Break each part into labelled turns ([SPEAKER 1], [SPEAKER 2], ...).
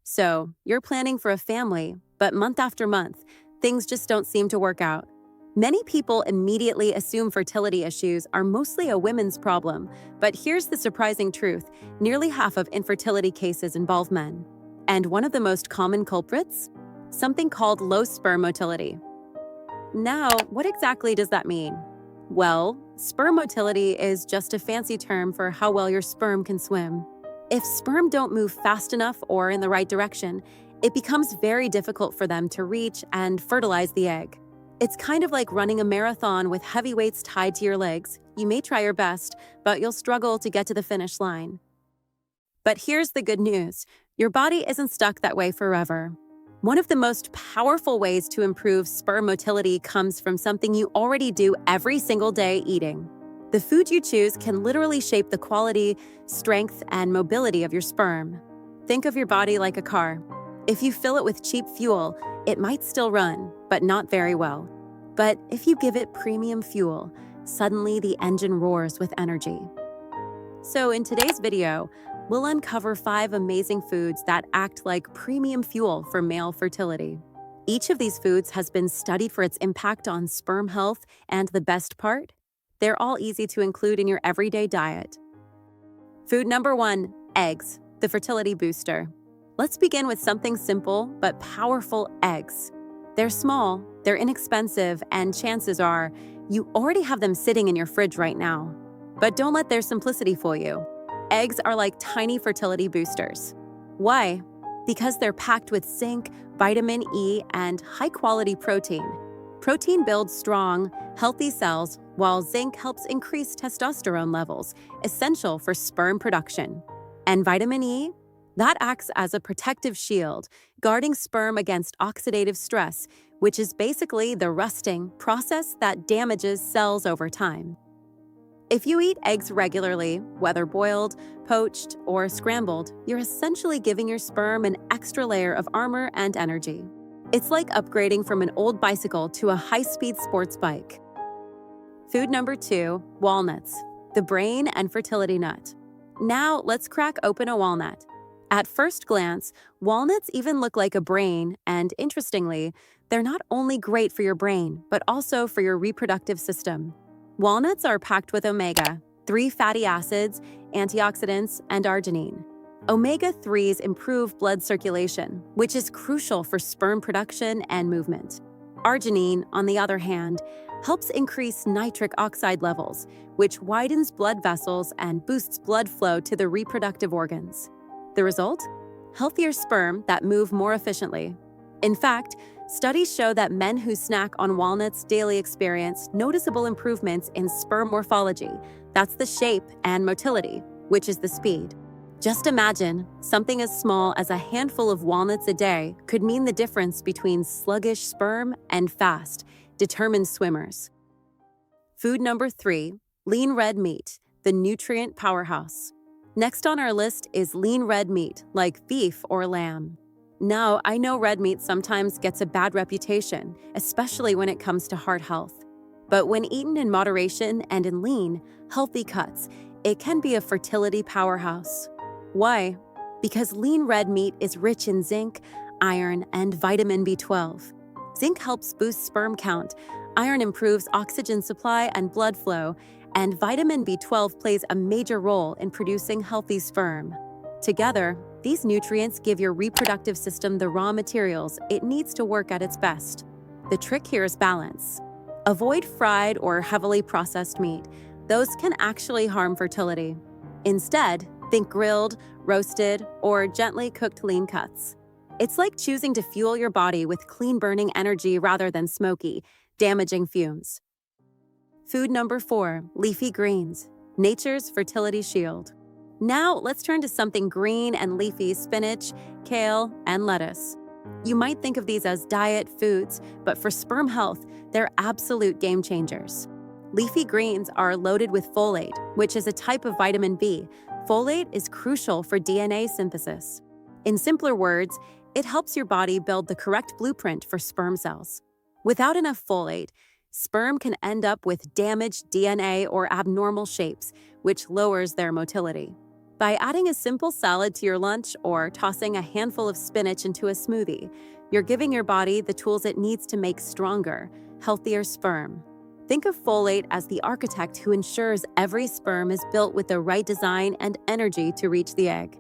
[SPEAKER 1] So, you're planning for a family, but month after month, things just don't seem to work out. Many people immediately assume fertility issues are mostly a women's problem, but here's the surprising truth. Nearly half of infertility cases involve men. And one of the most common culprits? Something called low sperm motility. Now, what exactly does that mean? Well, sperm motility is just a fancy term for how well your sperm can swim. If sperm don't move fast enough or in the right direction, it becomes very difficult for them to reach and fertilize the egg. It's kind of like running a marathon with heavy weights tied to your legs. You may try your best, but you'll struggle to get to the finish line. But here's the good news. Your body isn't stuck that way forever. One of the most powerful ways to improve sperm motility comes from something you already do every single day: eating. The food you choose can literally shape the quality, strength, and mobility of your sperm. Think of your body like a car. If you fill it with cheap fuel, it might still run, but not very well. But if you give it premium fuel, suddenly the engine roars with energy. So in today's video, we'll uncover 5 amazing foods that act like premium fuel for male fertility. Each of these foods has been studied for its impact on sperm health, and the best part? They're all easy to include in your everyday diet. Food number 1, eggs, the fertility booster. Let's begin with something simple but powerful: eggs. They're small, they're inexpensive, and chances are you already have them sitting in your fridge right now. But don't let their simplicity fool you. Eggs are like tiny fertility boosters. Why? Because they're packed with zinc, vitamin E, and high-quality protein. Protein builds strong, healthy cells, while zinc helps increase testosterone levels, essential for sperm production. And vitamin E? That acts as a protective shield, guarding sperm against oxidative stress, which is basically the rusting process that damages cells over time. If you eat eggs regularly, whether boiled, poached, or scrambled, you're essentially giving your sperm an extra layer of armor and energy. It's like upgrading from an old bicycle to a high-speed sports bike. Food number 2, walnuts, the brain and fertility nut. Now let's crack open a walnut. At first glance, walnuts even look like a brain, and interestingly, they're not only great for your brain, but also for your reproductive system. Walnuts are packed with omega-3 fatty acids, antioxidants, and arginine. Omega-3s improve blood circulation, which is crucial for sperm production and movement. Arginine, on the other hand, helps increase nitric oxide levels, which widens blood vessels and boosts blood flow to the reproductive organs. The result? Healthier sperm that move more efficiently. In fact, studies show that men who snack on walnuts daily experience noticeable improvements in sperm morphology. That's the shape, and motility, which is the speed. Just imagine, something as small as a handful of walnuts a day could mean the difference between sluggish sperm and fast, determined swimmers. Food number 3, lean red meat, the nutrient powerhouse. Next on our list is lean red meat, like beef or lamb. Now, I know red meat sometimes gets a bad reputation, especially when it comes to heart health. But when eaten in moderation and in lean, healthy cuts, it can be a fertility powerhouse. Why? Because lean red meat is rich in zinc, iron, and vitamin B12. Zinc helps boost sperm count, iron improves oxygen supply and blood flow, and vitamin B12 plays a major role in producing healthy sperm. Together, these nutrients give your reproductive system the raw materials it needs to work at its best. The trick here is balance. Avoid fried or heavily processed meat. Those can actually harm fertility. Instead, think grilled, roasted, or gently cooked lean cuts. It's like choosing to fuel your body with clean-burning energy rather than smoky, damaging fumes. Food number 4, leafy greens, nature's fertility shield. Now let's turn to something green and leafy: spinach, kale, and lettuce. You might think of these as diet foods, but for sperm health, they're absolute game changers. Leafy greens are loaded with folate, which is a type of vitamin B. Folate is crucial for DNA synthesis. In simpler words, it helps your body build the correct blueprint for sperm cells. Without enough folate, sperm can end up with damaged DNA or abnormal shapes, which lowers their motility. By adding a simple salad to your lunch or tossing a handful of spinach into a smoothie, you're giving your body the tools it needs to make stronger, healthier sperm. Think of folate as the architect who ensures every sperm is built with the right design and energy to reach the egg.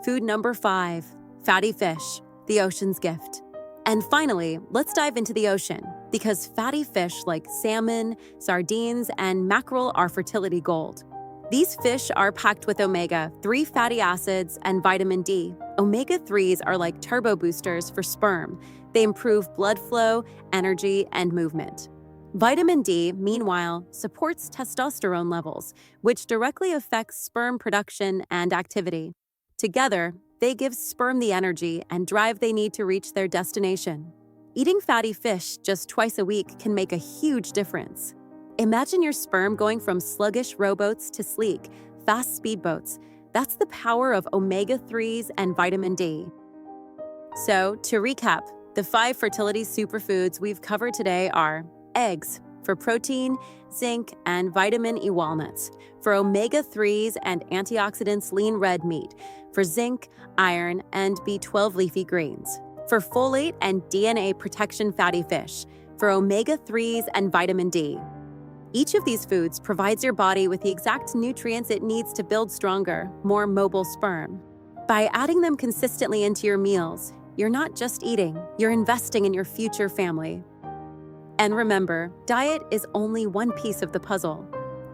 [SPEAKER 1] Food number 5, fatty fish, the ocean's gift. And finally, let's dive into the ocean, because fatty fish like salmon, sardines, and mackerel are fertility gold. These fish are packed with omega-3 fatty acids and vitamin D. Omega-3s are like turbo boosters for sperm. They improve blood flow, energy, and movement. Vitamin D, meanwhile, supports testosterone levels, which directly affects sperm production and activity. Together, they give sperm the energy and drive they need to reach their destination. Eating fatty fish just twice a week can make a huge difference. Imagine your sperm going from sluggish rowboats to sleek, fast speedboats. That's the power of omega-3s and vitamin D. So, to recap, the 5 fertility superfoods we've covered today are eggs for protein, zinc, and vitamin E walnuts; for omega-3s and antioxidants, lean red meat; for zinc, iron, and B12 leafy greens; for folate and DNA protection, fatty fish; for omega-3s and vitamin D. Each of these foods provides your body with the exact nutrients it needs to build stronger, more mobile sperm. By adding them consistently into your meals, you're not just eating, you're investing in your future family. And remember, diet is only one piece of the puzzle.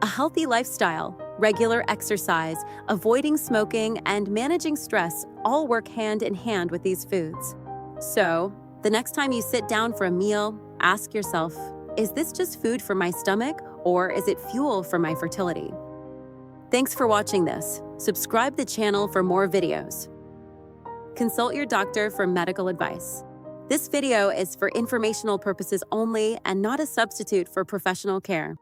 [SPEAKER 1] A healthy lifestyle, regular exercise, avoiding smoking, and managing stress all work hand in hand with these foods. So, the next time you sit down for a meal, ask yourself, is this just food for my stomach, or is it fuel for my fertility? Thanks for watching this. Subscribe the channel for more videos. Consult your doctor for medical advice. This video is for informational purposes only and not a substitute for professional care.